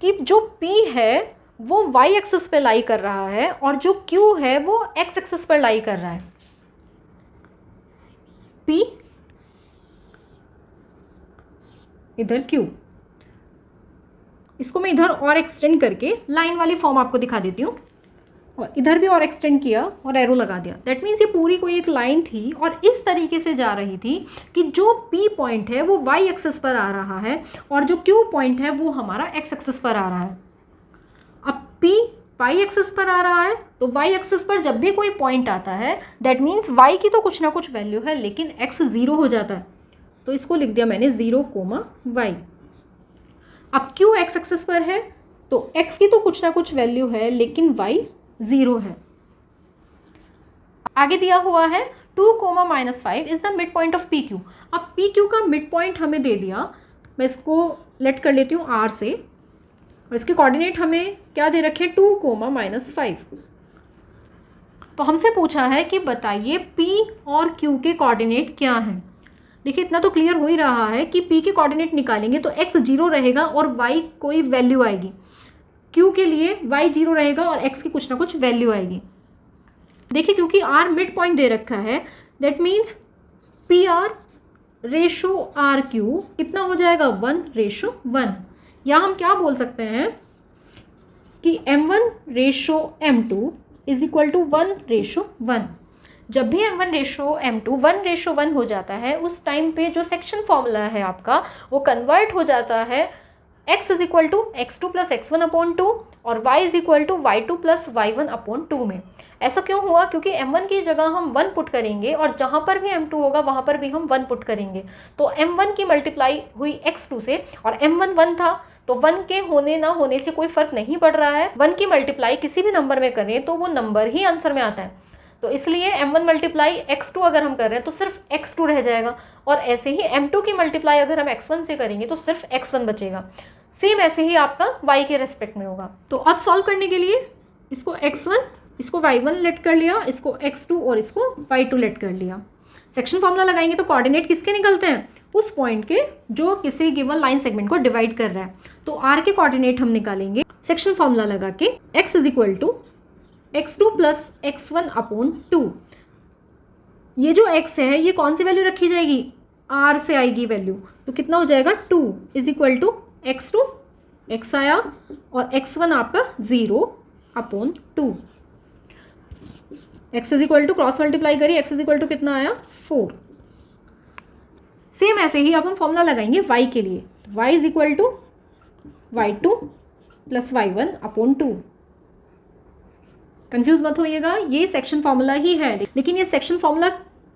कि जो p है वो y axis पे लाई कर रहा है और जो q है वो x एक्सिस पर लाई कर रहा है। p इधर q, इसको मैं इधर और एक्सटेंड करके लाइन वाली फॉर्म आपको दिखा देती हूँ और इधर भी और एक्सटेंड किया और एरो लगा दिया। दैट मीन्स ये पूरी कोई एक लाइन थी और इस तरीके से जा रही थी कि जो P पॉइंट है वो y एक्सिस पर आ रहा है और जो Q पॉइंट है वो हमारा x एक्सिस पर आ रहा है। अब P y एक्सिस पर आ रहा है तो y एक्सिस पर जब भी कोई पॉइंट आता है दैट मीन्स y की तो कुछ ना कुछ वैल्यू है लेकिन x 0 हो जाता है, तो इसको लिख दिया मैंने 0, y। अब q x एक्सिस पर है तो x की तो कुछ ना कुछ वैल्यू है लेकिन y 0 है। आगे दिया हुआ है 2, -5 is the mid point of PQ। अब PQ का मिड पॉइंट हमें दे दिया, मैं इसको लेट कर लेती हूँ R से और इसके कोऑर्डिनेट हमें क्या दे रखे, 2, -5। तो हमसे पूछा है कि बताइए P और Q के कोऑर्डिनेट क्या हैं। देखिए इतना तो क्लियर हो ही रहा है कि P के कोऑर्डिनेट निकालेंगे तो x 0 रहेगा और y कोई वैल्यू आएगी, Q के लिए y 0 रहेगा और x की कुछ ना कुछ वैल्यू आएगी। देखिए क्योंकि R मिड पॉइंट दे रखा है that means PR ratio RQ कितना हो जाएगा, 1:1। या हम क्या बोल सकते हैं कि M1 ratio M2 is equal to 1:1। जब भी m1 रेशो m2 1:1 हो जाता है, उस टाइम पे जो सेक्शन फॉर्मूला है आपका वो कन्वर्ट हो जाता है x is equal to x2 plus x1/2 और y is equal to y2 plus y1/2 में। ऐसा क्यों हुआ? क्योंकि m1 की जगह हम 1 पुट करेंगे और जहाँ पर भी m2 होगा वहाँ पर भी हम 1 पुट करेंगे। तो m1 की मल्टीप्लाई हुई x2 से और m1 1 था, तो 1 के होने ना होने से कोई फर्क नहीं पड़ रहा है। 1 की मल्टीप्लाई किसी भी नंबर में करें तो वो नंबर ही आंसर में आता है। तो इसलिए m1 मल्टीप्लाई x2 अगर हम कर रहे हैं तो सिर्फ x2 रह जाएगा, और ऐसे ही m2 की मल्टीप्लाई अगर हम x1 से करेंगे तो सिर्फ x1 बचेगा। सेम ऐसे ही आपका y के रेस्पेक्ट में होगा। तो अब सॉल्व करने के लिए इसको x1, इसको y1 लेट कर लिया, इसको x2 और इसको y2 लेट कर लिया। सेक्शन फॉर्मूला लगाएंगे तो कोऑर्डिनेट किसके निकलते हैं? उस पॉइंट के जो किसी गिवन लाइन सेगमेंट को डिवाइड कर रहा है। तो r के कोऑर्डिनेट हम निकालेंगे सेक्शन फॉर्मूला लगा के, x is equal to x2 plus x1/2। ये जो x है ये कौन सी वैल्यू रखी जाएगी? r से आएगी वैल्यू, तो कितना हो जाएगा 2 is equal to x2, x आया और x1 आपका 0/2। x is equal to cross multiply करिए, x इज इक्वल टू कितना आया 4। सेम ऐसे ही अब हम फॉर्मूला लगाएंगे y के लिए, y is equal to y2 plus y1/2। Confuse मत होइएगा, ये सेक्शन फॉर्मूला ही है, लेकिन ये सेक्शन फॉर्मूला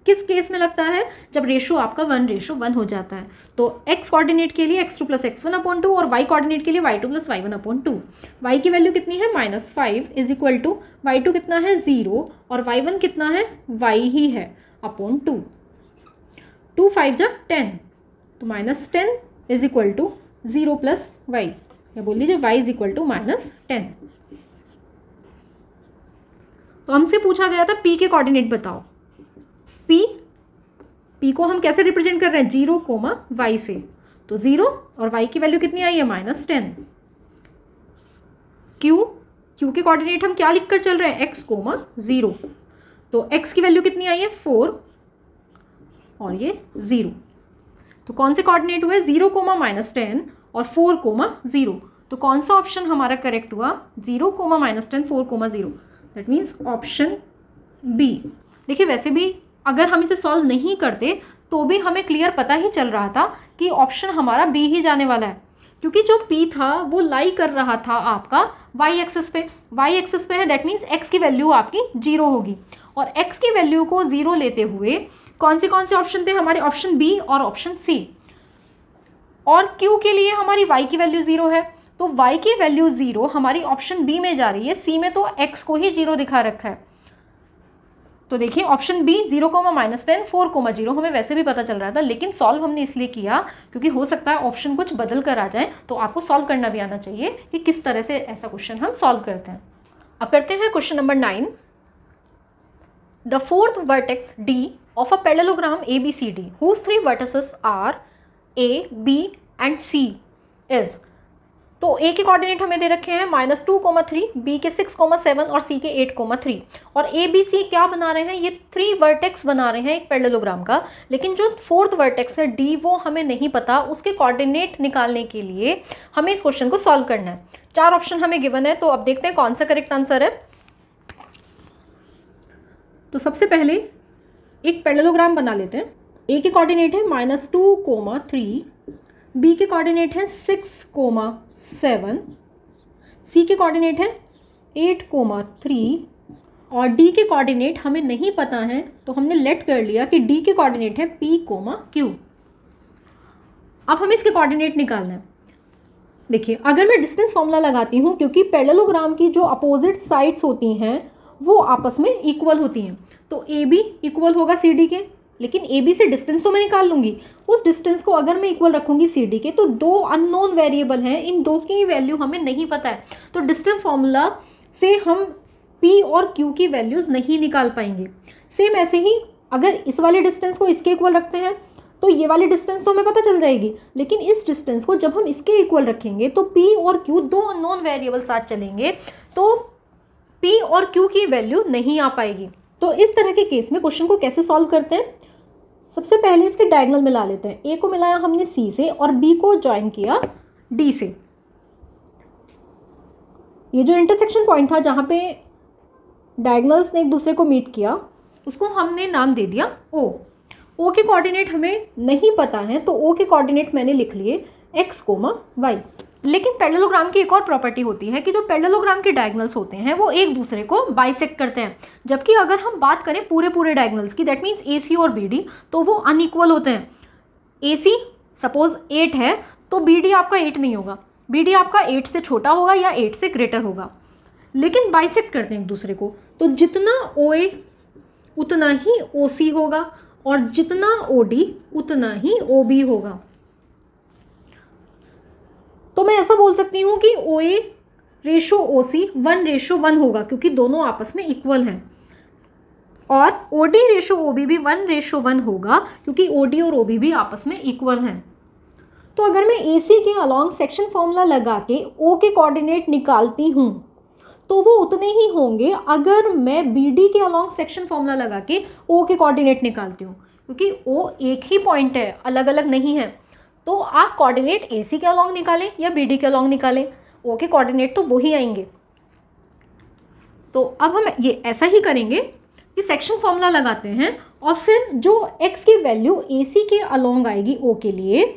किस केस में लगता है? जब रेशो आपका 1:1 हो जाता है। तो x कोऑर्डिनेट के लिए x2 प्लस x1/2 और y कोऑर्डिनेट के लिए y2 प्लस y1/2। y की वैल्यू कितनी है? -5 इज इक्वल टू y2 कितना है 0 और y1 कितना है? y ही है अपॉन 2। 2 5 जा 10, तो -10 is equal to 0 plus y, या बोल लीजिए y इज इक्वल टू -10। तो हमसे पूछा गया था p के कोऑर्डिनेट बताओ। p को हम कैसे रिप्रेजेंट कर रहे हैं? 0, y से। तो 0 और y की वैल्यू कितनी आई है? -10। q के कोऑर्डिनेट हम क्या लिख कर चल रहे हैं? x, 0। तो x की वैल्यू कितनी आई है? 4 और ये 0। तो कौन से कोऑर्डिनेट हुए? 0, -10 और 4, 0। तो कौन सा ऑप्शन हमारा करेक्ट हुआ? 0, -10, 4, 0। That means option B. देखिए वैसे भी अगर हम इसे सॉल्व नहीं करते तो भी हमें क्लियर पता ही चल रहा था कि ऑप्शन हमारा बी ही जाने वाला है, क्योंकि जो पी था वो लाई कर रहा था आपका वाई एक्सिस पे। वाई एक्सिस पे है, दैट मीन्स एक्स की वैल्यू आपकी 0 होगी, और एक्स की वैल्यू को 0 लेते हुए कौन से ऑप्शन थे हमारे? ऑप्शन बी और ऑप्शन सी। और क्यू के लिए हमारी वाई की वैल्यू 0 है, तो y की वैल्यू 0 हमारी ऑप्शन बी में जा रही है, सी में तो x को ही 0 दिखा रखा है। तो देखिए ऑप्शन बी 0, -10, 4, 0 हमें वैसे भी पता चल रहा था, लेकिन सॉल्व हमने इसलिए किया क्योंकि हो सकता है ऑप्शन कुछ बदल कर आ जाए, तो आपको सॉल्व करना भी आना चाहिए कि किस तरह से ऐसा क्वेश्चन हम सॉल्व करते हैं। अब करते हैं question number 9। The fourth vertex D of a parallelogram ABCD whose 3 vertices are A, B and C is। तो A के कोऑर्डिनेट हमें दे रखे हैं -2, 3, B के 6, 7 और C के 8, 3। और A, B, C क्या बना रहे हैं? ये 3 वर्टेक्स बना रहे हैं एक पैरेललोग्राम का, लेकिन जो फोर्थ वर्टेक्स है D वो हमें नहीं पता। उसके कोऑर्डिनेट निकालने के लिए हमें इस क्वेश्चन को सॉल्व करना है। 4 ऑप्शन हमें गिवन है, तो अब देखते हैं कौन सा करेक्ट आंसर है। तो सबसे पहले एक पैरेललोग्राम बना लेते हैं। A के कोऑर्डिनेट है -2, 3, B के कोऑर्डिनेट है 6, 7, C के कोऑर्डिनेट है 8, 3 और D के कोऑर्डिनेट हमें नहीं पता है, तो हमने लेट कर लिया कि D के कोऑर्डिनेट है P, Q। अब हमें इसके कोऑर्डिनेट निकालना है। देखिए अगर मैं डिस्टेंस फॉर्मूला लगाती हूँ, क्योंकि पैरेललोग्राम की जो अपोजिट साइड्स होती हैं वो आपस में इक्वल होती हैं, तो AB इक्वल होगा CD के, लेकिन AB से डिस्टेंस तो मैं निकाल लूँगी। उस डिस्टेंस को अगर मैं इक्वल रखूँगी CD के, तो 2 अननोन वेरिएबल हैं, इन 2 की वैल्यू हमें नहीं पता है, तो डिस्टेंस फॉर्मूला से हम P और Q की वैल्यूज़ नहीं निकाल पाएंगे। सेम ऐसे ही अगर इस वाले डिस्टेंस को इसके इक्वल रखते हैं तो ये वाली डिस्टेंस तो हमें पता चल जाएगी, लेकिन इस डिस्टेंस को जब हम इसके इक्वल रखेंगे तो P और Q 2 अननोन वेरिएबल साथ चलेंगे, तो P और Q की वैल्यू नहीं आ पाएगी। तो इस तरह के केस में क्वेश्चन को कैसे सॉल्व करते हैं? सबसे पहले इसके डायगोनल मिला लेते हैं। A को मिलाया हमने C से और B को ज्वाइन किया D से। ये जो इंटरसेक्शन पॉइंट था जहाँ पे डायगोनल्स ने एक दूसरे को मीट किया, उसको हमने नाम दे दिया ओ। ओ के कोऑर्डिनेट हमें नहीं पता है, तो ओ के कोऑर्डिनेट मैंने लिख लिए x, y। लेकिन पैरेललोग्राम की एक और प्रॉपर्टी होती है कि जो पैरेललोग्राम के डायगोनल्स होते हैं वो एक दूसरे को बाइसेक्ट करते हैं, जबकि अगर हम बात करें पूरे डायगोनल्स की, दैट मीन्स AC और BD, तो वो अनइक्वल होते हैं। AC सपोज 8 है तो BD आपका 8 नहीं होगा, BD आपका 8 से छोटा होगा या 8 से ग्रेटर होगा, लेकिन बाइसेक्ट करते हैं एक दूसरे को। तो जितना OA उतना ही OC होगा और जितना OD उतना ही OB होगा। तो मैं ऐसा बोल सकती हूँ कि OA रेशो OC 1:1 होगा, क्योंकि दोनों आपस में इक्वल हैं, और OD रेशो OB भी 1:1 होगा, क्योंकि OD और OB भी आपस में इक्वल हैं। तो अगर मैं AC के अलॉन्ग सेक्शन फॉर्मूला लगा के O के कोऑर्डिनेट निकालती हूँ तो वो उतने ही होंगे अगर मैं BD के अलॉन्ग सेक्शन फॉर्मूला लगा के O के कोऑर्डिनेट निकालती हूँ, क्योंकि O एक ही पॉइंट है, अलग अलग नहीं है। तो आप कोऑर्डिनेट AC के अलॉन्ग निकालें या BD के अलॉन्ग निकालें, O के कोऑर्डिनेट तो वही आएंगे। तो अब हम ये ऐसा ही करेंगे कि सेक्शन फॉर्मूला लगाते हैं और फिर जो x की वैल्यू AC के अलॉन्ग आएगी O के लिए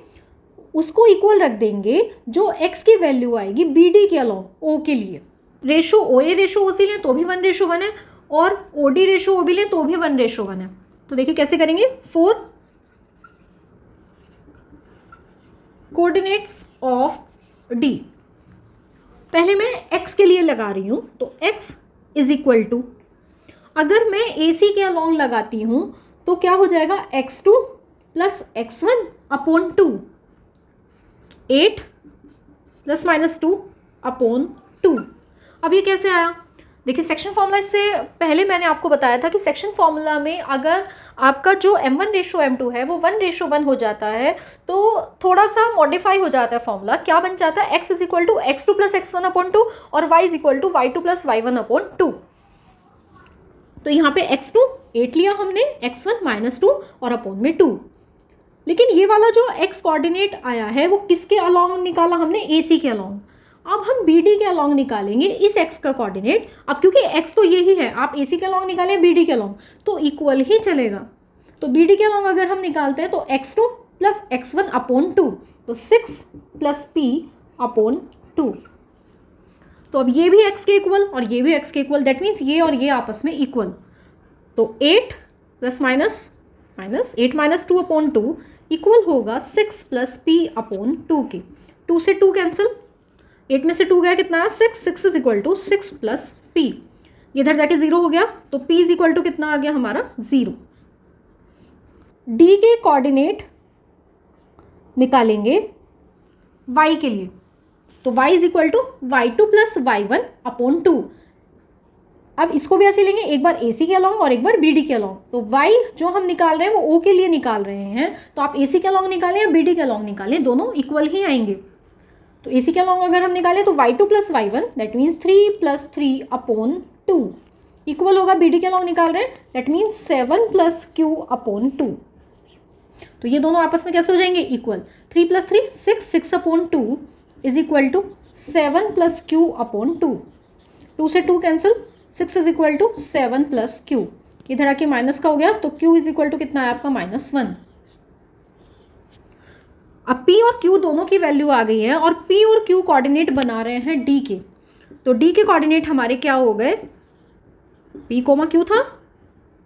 उसको इक्वल रख देंगे जो x की वैल्यू आएगी BD के अलॉन्ग O के लिए। रेशो OA रेशो OC लें तो भी 1:1 है, और OD रेशो OB लें तो भी 1:1 है। तो देखिए कैसे करेंगे। 4 कोऑर्डिनेट्स ऑफ D, पहले मैं x के लिए लगा रही हूँ, तो x इज इक्वल टू, अगर मैं AC के अलॉन्ग लगाती हूँ तो क्या हो जाएगा, x2 plus x1 upon 2, 8 plus minus 2 upon 2। अब ये कैसे आया, देखिए सेक्शन फॉर्मूला इससे पहले मैंने आपको बताया था कि सेक्शन फॉर्मूला में अगर आपका जो m1:m2 है वो 1:1 हो जाता है तो थोड़ा सा मॉडिफाई हो जाता है फॉर्मूला। क्या बन जाता है, x is equal to x2 plus x1 upon 2 और y is equal to y2 plus y1 upon 2। तो यहाँ पे x2 8 लिया हमने, x1 -2 और अपॉन में 2। लेकिन ये वाला जो x कोऑर्डिनेट आया है वो किसके अलॉन्ग निकाला हमने, AC के अलॉन्ग। अब हम BD के अलॉन्ग निकालेंगे इस x का कोऑर्डिनेट। अब क्योंकि x तो यही है, आप AC के अलॉन्ग निकालें BD के अलॉन्ग तो इक्वल ही चलेगा। तो BD के अलॉन्ग अगर हम निकालते हैं तो x2 प्लस x1 अपॉन 2, तो 6 प्लस p अपॉन 2। तो अब ये भी x के इक्वल और ये भी x के इक्वल, दैट मीन्स ये और ये आपस में इक्वल। तो 8 plus minus 8 minus 2 upon 2 equal होगा 6 प्लस p अपॉन 2 के। 2 से 2 कैंसिल, 8 में से 2 गया कितना है 6, 6 is equal to 6 plus p, इधर जाके 0 हो गया तो p इज इक्वल टू कितना आ गया हमारा 0। D के कोऑर्डिनेट निकालेंगे y के लिए, तो y is equal to y2 plus y1 upon 2। अब इसको भी ऐसे लेंगे, एक बार AC के अलॉन्ग और एक बार BD के अलॉन्ग। तो y जो हम निकाल रहे हैं वो O के लिए निकाल रहे हैं, तो आप AC के अलॉन्ग निकालें या BD के अलॉन्ग निकालें, दोनों इक्वल ही आएंगे। तो AC के अलॉन्ग अगर हम निकालें तो y2 plus y1 that means 3 plus 3 upon 2 equal होगा, BD के अलॉन्ग निकाल रहे हैं that means 7 plus q upon 2। तो ये दोनों आपस में कैसे हो जाएंगे, equal. 3 plus 3 6, 6 upon 2 is equal to 7 plus q upon 2। 2 से 2 cancel, 6 is equal to 7 plus q, इधर आके माइनस का हो गया तो q इज इक्वल टू कितना है आपका -1। अब p और q दोनों की वैल्यू आ गई है और p और q कोऑर्डिनेट बना रहे हैं D के। तो D के कोऑर्डिनेट हमारे क्या हो गए, p कोमा q था,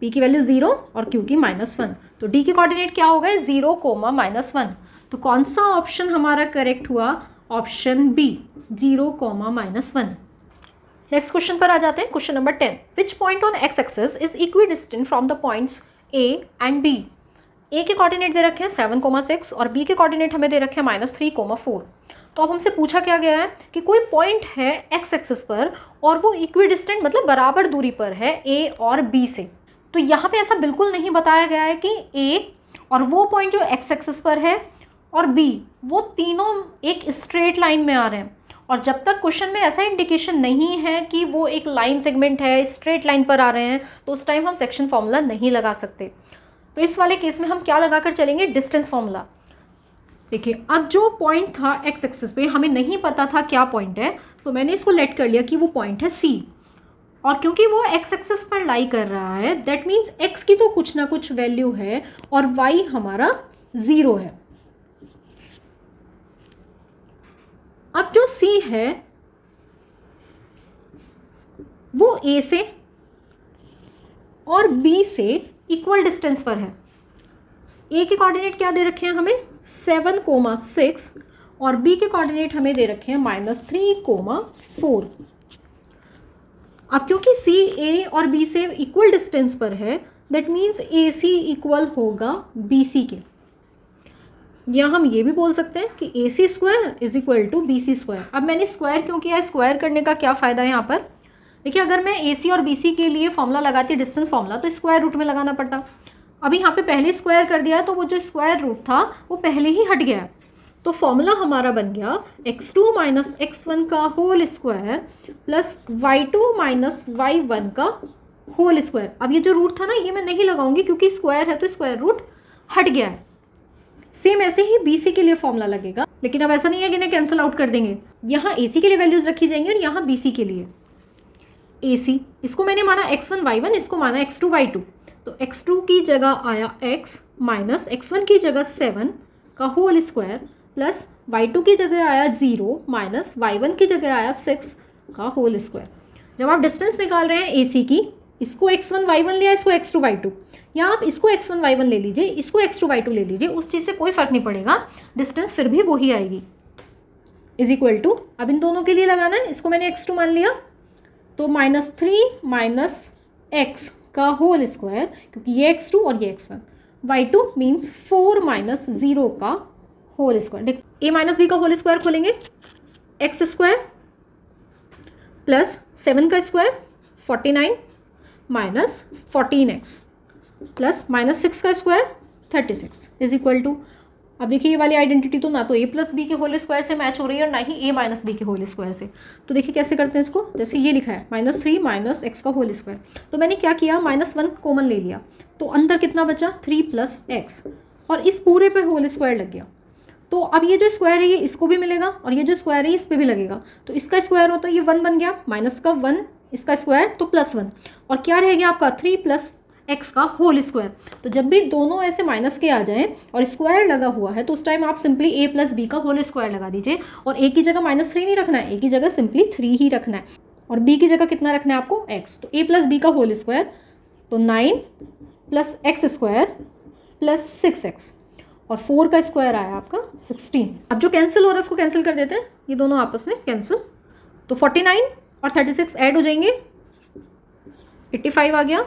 p की वैल्यू 0 और q की -1, तो D के कोऑर्डिनेट क्या हो गए 0, -1। तो कौन सा ऑप्शन हमारा करेक्ट हुआ, ऑप्शन बी 0, -1। नेक्स्ट क्वेश्चन पर आ जाते हैं, question number 10। Which point on x axis is equidistant from the points A and B। A के कोऑर्डिनेट दे रखे हैं 7,6 और B के कोऑर्डिनेट हमें दे रखे हैं -3,4। तो अब हमसे पूछा क्या गया है कि कोई पॉइंट है x एक्सिस पर और वो इक्विडिस्टेंट मतलब बराबर दूरी पर है A और B से। तो यहाँ पे ऐसा बिल्कुल नहीं बताया गया है कि A और वो पॉइंट जो x एक्सिस पर है और B वो तीनों एक स्ट्रेट लाइन में आ रहे हैं, और जब तक क्वेश्चन में ऐसा इंडिकेशन नहीं है कि वो एक लाइन सेगमेंट है, स्ट्रेट लाइन पर आ रहे हैं, तो उस टाइम हम सेक्शन फॉर्मूला नहीं लगा सकते। तो इस वाले केस में हम क्या लगाकर चलेंगे, डिस्टेंस फॉर्मूला। देखिए अब जो पॉइंट था एक्स एक्सिस पे हमें नहीं पता था क्या पॉइंट है, तो मैंने इसको लेट कर लिया कि वो पॉइंट है C। और क्योंकि वो एक्स एक्सिस पर लाई कर रहा है दैट मीन्स एक्स की तो कुछ ना कुछ वैल्यू है और वाई हमारा 0 है। अब जो सी है वो ए से और बी से इक्वल डिस्टेंस पर है। ए के कोऑर्डिनेट क्या दे रखे हैं हमें 7,6 और बी के कोऑर्डिनेट हमें दे रखे हैं -3,4। अब क्योंकि सी ए और बी से इक्वल डिस्टेंस पर है that means A C equal होगा बी सी के, या हम ये भी बोल सकते हैं कि A C square is equal to B C square. अब मैंने स्क्वायर क्यों किया, स्क्वायर करने का क्या फ़ायदा है यहाँ पर, देखिए अगर मैं ए सी और बी सी के लिए फॉर्मूला लगाती डिस्टेंस फॉर्मूला तो स्क्वायर रूट में लगाना पड़ता। अभी यहाँ पे पहले स्क्वायर कर दिया है तो वो जो स्क्वायर रूट था वो पहले ही हट गया है, तो फॉर्मूला हमारा बन गया x2 माइनस x1 का whole square plus y2 minus y1 का होल स्क्वायर। अब ये जो रूट था ना ये मैं नहीं लगाऊंगी क्योंकि स्क्वायर है तो स्क्वायर रूट हट गया है। सेम ऐसे ही बी सी के लिए फॉर्मूला लगेगा, लेकिन अब ऐसा नहीं है कि इन्हें कैंसिल आउट कर देंगे, यहाँ ए सी के लिए वैल्यूज रखी जाएंगी और यहाँ बी सी के लिए। ए सी इसको मैंने माना x1 y1, इसको माना x2 y2, तो x2 की जगह आया x माइनस x1 की जगह 7 का होल स्क्वायर प्लस y2 की जगह आया 0 माइनस y1 की जगह आया 6 का होल स्क्वायर। जब आप डिस्टेंस निकाल रहे हैं AC की, इसको x1 y1 लिया, इसको x2 y2, या आप इसको x1 y1 ले लीजिए, इसको x2 y2 ले लीजिए, उस चीज़ से कोई फ़र्क नहीं पड़ेगा, डिस्टेंस फिर भी वही आएगी। इज इक्वल टू, अब इन दोनों के लिए लगाना है, इसको मैंने x2 मान लिया तो -3 माइनस x का होल स्क्वायर, क्योंकि ये x2 और ये x1, y2 मीन्स 4 माइनस 0 का होल स्क्वायर। देख a माइनस बी का होल स्क्वायर खोलेंगे, एक्स स्क्वायर प्लस 7 का स्क्वायर 49 माइनस 14x प्लस -6 का स्क्वायर 36 इज इक्वल टू, अब देखिए ये वाली आइडेंटिटी तो ना तो a प्लस बी के होल स्क्वायर से मैच हो रही है और ना ही a माइनस बी के होल स्क्वायर से। तो देखिए कैसे करते हैं इसको, जैसे ये लिखा है -3 माइनस x का होल स्क्वायर, तो मैंने क्या किया -1 कॉमन ले लिया, तो अंदर कितना बचा 3 प्लस x और इस पूरे पे होल स्क्वायर लग गया। तो अब ये जो स्क्वायर है ये इसको भी मिलेगा और ये जो स्क्वायर है इस पर भी लगेगा, तो इसका स्क्वायर हो तो ये 1 बन गया, माइनस का 1 इसका स्क्वायर तो +1, और क्या रह गया आपका 3 प्लस x का होल स्क्वायर। तो जब भी दोनों ऐसे माइनस के आ जाएं और स्क्वायर लगा हुआ है तो उस टाइम आप सिंपली a प्लस बी का होल स्क्वायर लगा दीजिए, और a की जगह -3 नहीं रखना है, a की जगह सिंपली 3 ही रखना है, और b की जगह कितना रखना है आपको x, तो a प्लस बी का होल स्क्वायर तो 9 plus x square plus 6x और 4 का स्क्वायर आया आपका 16। अब जो कैंसिल हो रहा है उसको कैंसिल कर देते हैं, ये दोनों आपस में कैंसिल, तो 49 और 36 ऐड हो जाएंगे, 85 आ गया,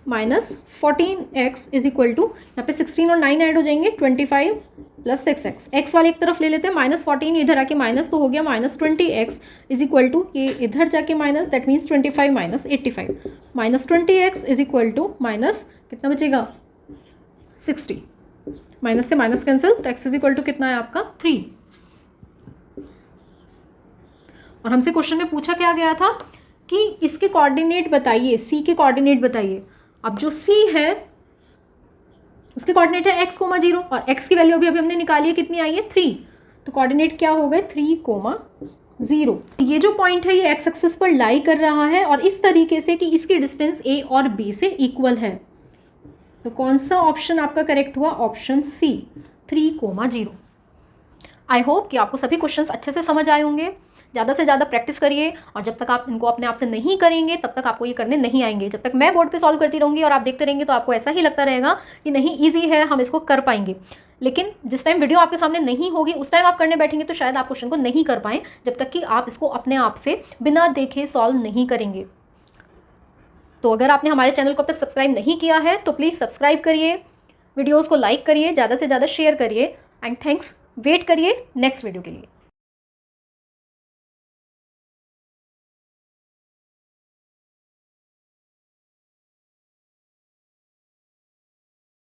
minus 14x is equal to, यहाँ पे 16 और 9 ऐड हो जाएंगे 25 प्लस 6x, x वाली एक तरफ ले लेते हैं, -14 इधर आके माइनस तो हो गया -20x इज इक्वल टू, ये इधर जाके minus that means 25 minus 85, -20x is equal to minus कितना बचेगा 60, माइनस से माइनस कैंसिल, तो x इज इक्वल टू कितना है आपका 3। और हमसे क्वेश्चन में पूछा क्या गया था कि इसके कोऑर्डिनेट बताइए, c के कोऑर्डिनेट बताइए। अब जो c है उसके कोऑर्डिनेट है x, 0 और x की वैल्यू अभी हमने निकाली है, कितनी आई है 3, तो कोऑर्डिनेट क्या हो गए 3, 0। ये जो पॉइंट है ये एक्स एक्सिस पर लाई कर रहा है और इस तरीके से कि इसकी डिस्टेंस a और b से इक्वल है, तो कौन सा ऑप्शन आपका करेक्ट हुआ, ऑप्शन सी 3, 0। आई होप कि आपको सभी क्वेश्चंस अच्छे से समझ आए होंगे। ज़्यादा से ज़्यादा प्रैक्टिस करिए, और जब तक आप इनको अपने आप से नहीं करेंगे तब तक आपको ये करने नहीं आएंगे। जब तक मैं बोर्ड पे सॉल्व करती रहूँगी और आप देखते रहेंगे तो आपको ऐसा ही लगता रहेगा कि नहीं ईजी है, हम इसको कर पाएंगे। लेकिन जिस टाइम वीडियो आपके सामने नहीं होगी उस टाइम आप करने बैठेंगे तो शायद आप क्वेश्चन को नहीं कर पाएँ, जब तक कि आप इसको अपने आप से बिना देखे सॉल्व नहीं करेंगे। तो अगर आपने हमारे चैनल को अब तक सब्सक्राइब नहीं किया है तो प्लीज़ सब्सक्राइब करिए, वीडियोज़ को लाइक करिए, ज़्यादा से ज़्यादा शेयर करिए, एंड थैंक्स। वेट करिए नेक्स्ट वीडियो के लिए।